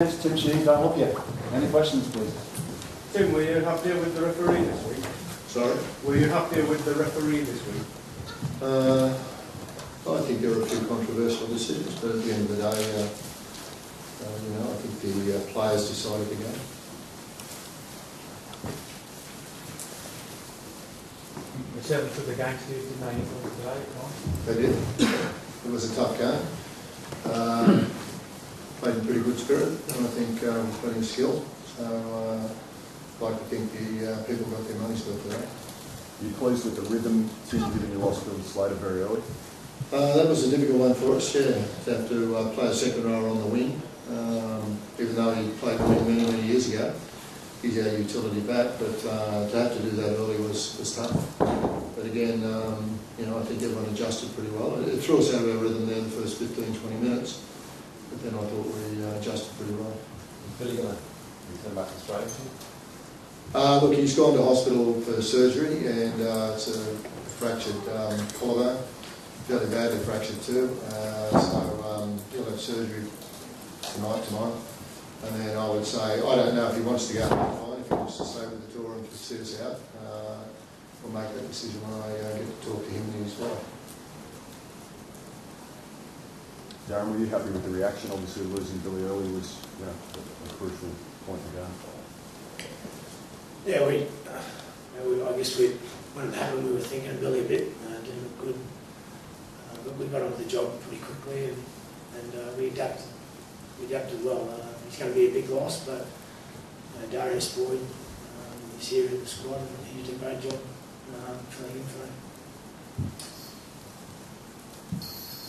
Tim Sheens, I'll help you. Any questions, please? Tim, were you happier with the referee this week? Sorry? Were you happier with the referee this week? I think there were a few controversial decisions, but at the end of the day, I think the players decided the game. The seventh of the gangsters didn't they influence today? They did. It was a tough game. Played in pretty good spirit, and I think plenty of skill. So I'd like to think the people got their money's worth today. Are you pleased with the rhythm, Tim, given you lost to Slater very early? That was a difficult one for us, yeah, to have to play a second rower on the wing. Even though he played many years ago, he's our utility back, but to have to do that early was tough. But again, I think everyone adjusted pretty well. It threw us out of our rhythm there the first 15-20 minutes, but then I thought we adjusted pretty well. Billy going to return back to Australia? Look, he's gone to hospital for surgery, and it's a fractured collarbone, fairly badly fractured too. So he'll have surgery tomorrow. And then I would say, I don't know if he wants to go, fine. If he wants to stay with the tour and see us out, we'll make that decision when I get to talk to him and his wife. Darren, were you happy with the reaction? Obviously, losing Billy early was a crucial point to go. Yeah, I guess when it happened, we were thinking of Billy a bit, didn't look good. But we got on with the job pretty quickly, and we adapted well. He's going to be a big loss, but Darren's boy, he's here in the squad, and he did a great job filling in for him.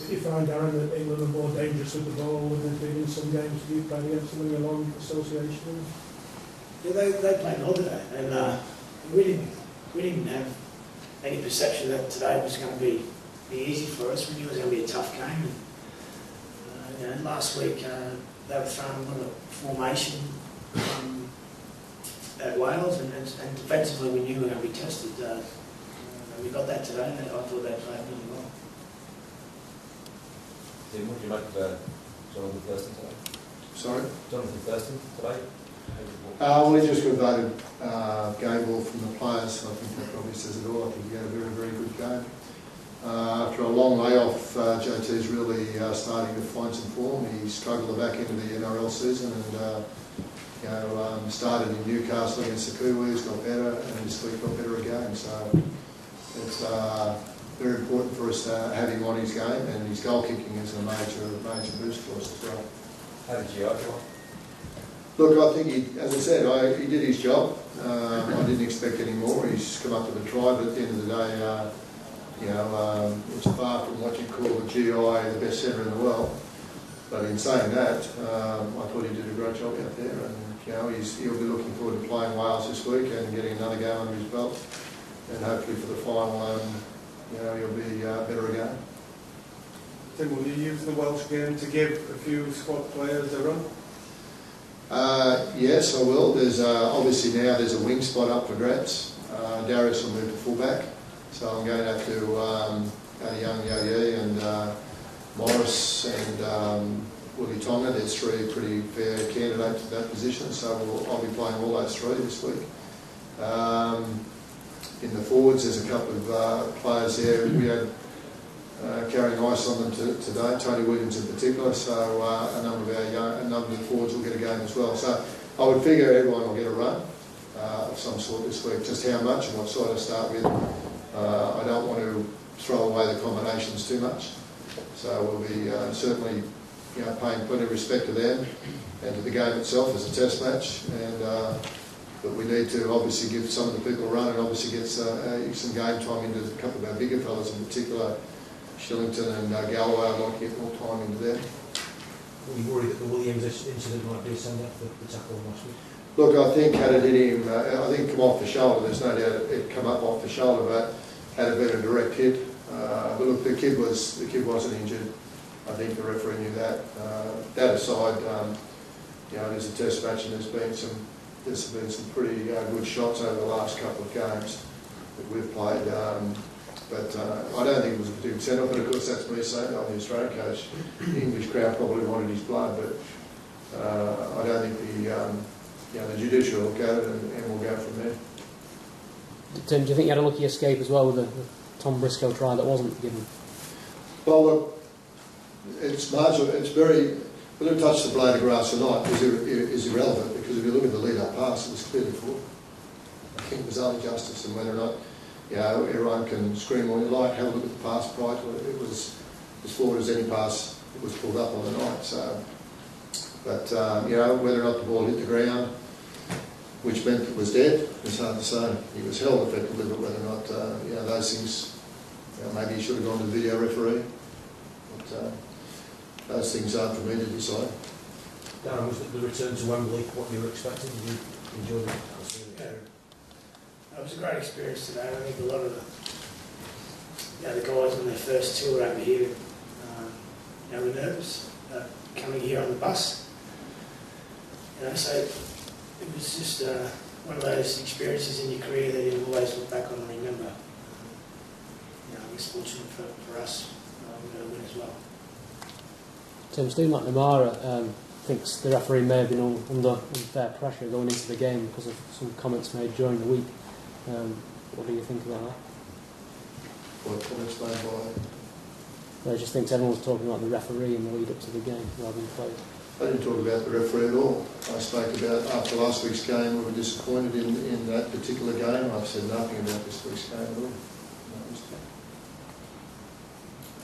Did you find, Darren, that England are more dangerous with the ball than they've been in some games you played against them in your long association? Yeah, they played well today, and we didn't have any perception that today was going to be easy for us. We knew it was going to be a tough game. And, last week they were throwing a lot of formation at Wales, and defensively we knew we were going to be tested. We got that today, and I thought they played really well. Tim, what did you make of Jonathan Thurston today? Sorry? Jonathan Thurston today? We just got voted game ball from the players. I think that probably says it all. I think he had a very good game. After a long layoff, JT's really starting to find some form. He struggled the back end of the NRL season and started in Newcastle against the Kiwis, got better, and this week got better again. So it's very important for us to have him on his game, and his goal kicking is a major boost for us as well. How did you go? Look, I think as I said, he did his job. I didn't expect any more. He's come up with a try, but at the end of the day, it's far from what you call the GI, the best centre in the world. But in saying that, I thought he did a great job out there, and he'll be looking forward to playing Wales this week and getting another game under his belt, and hopefully for the final, he'll be better again. Tim, will you use the Welsh game to give a few squad players a run? Yes, I will. There's obviously now there's a wing spot up for grabs. Darius will move to fullback, so I'm going to have to young Yo-Ye and Morris and Willie Tonga. There's three pretty fair candidates to that position, so I'll be playing all those three this week. In the forwards, there's a couple of players there. We had carrying ice on them today, Tony Williams in particular, so a number of the forwards will get a game as well. So I would figure everyone will get a run of some sort this week. Just how much and what sort to start with, I don't want to throw away the combinations too much. So we'll be certainly paying plenty of respect to them and to the game itself as a test match. But we need to obviously give some of the people a run and obviously get some game time into a couple of our bigger fellas, in particular Shillington and Galway. I'd like to get more time into them. Were you worried that the Williams incident might be a send-up for the tackle last week? Look, I think had it hit him, I think come off the shoulder. There's no doubt it come up off the shoulder, but had it been a direct hit. But look, the kid wasn't injured. I think the referee knew that. That aside, there's a test match and there's been some pretty good shots over the last couple of games that we've played. But I don't think it was a particular send-off, but of course that's me saying I'm the Australian coach. The English crowd probably wanted his blood, but I don't think the judicial will look at it and we'll go from there. Tim, do you think you had a lucky escape as well with the Tom Briscoe try that wasn't given? Well, look, it's marginal. It's very. Whether it touched the blade of grass or not is irrelevant, because if you look at the lead-up pass, it was clearly full. I think there's only justice, and whether or not, everyone can scream all you like. Have a look at the pass prior to it. It was as forward as any pass that was pulled up on the night. So, but whether or not the ball hit the ground, which meant it was dead, it's hard to say. He was held effectively, but whether or not those things, maybe he should have gone to the video referee. But those things aren't for me to decide. Darren, was the return to Wembley what you were expecting? Did you enjoy the It was a great experience today. I think a lot of the guys on their first tour over here, were nervous coming here on the bus. So it was just one of those experiences in your career that you'll always look back on and remember. I guess fortunate for us, we got a win as well. Tim, Steve McNamara thinks the referee may have been under unfair pressure going into the game because of some comments made during the week. What do you think about that? What comments made by? I just think everyone was talking about the referee in the lead up to the game rather than players. I didn't talk about the referee at all. I spoke about after last week's game, we were disappointed in that particular game. I've said nothing about this week's game at all.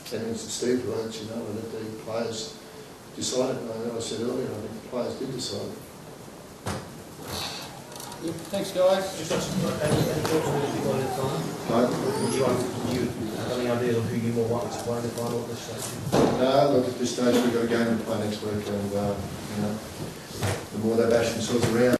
And it's Steve who let you know that the players decided. I know I said earlier, I think the players did decide. Thanks, guys. Just any thoughts on the people in the final? No? Do you have any idea of who you more likely to play in the final at this stage? No, look, at this stage we've got a game to play next week, and the more they bash themselves around,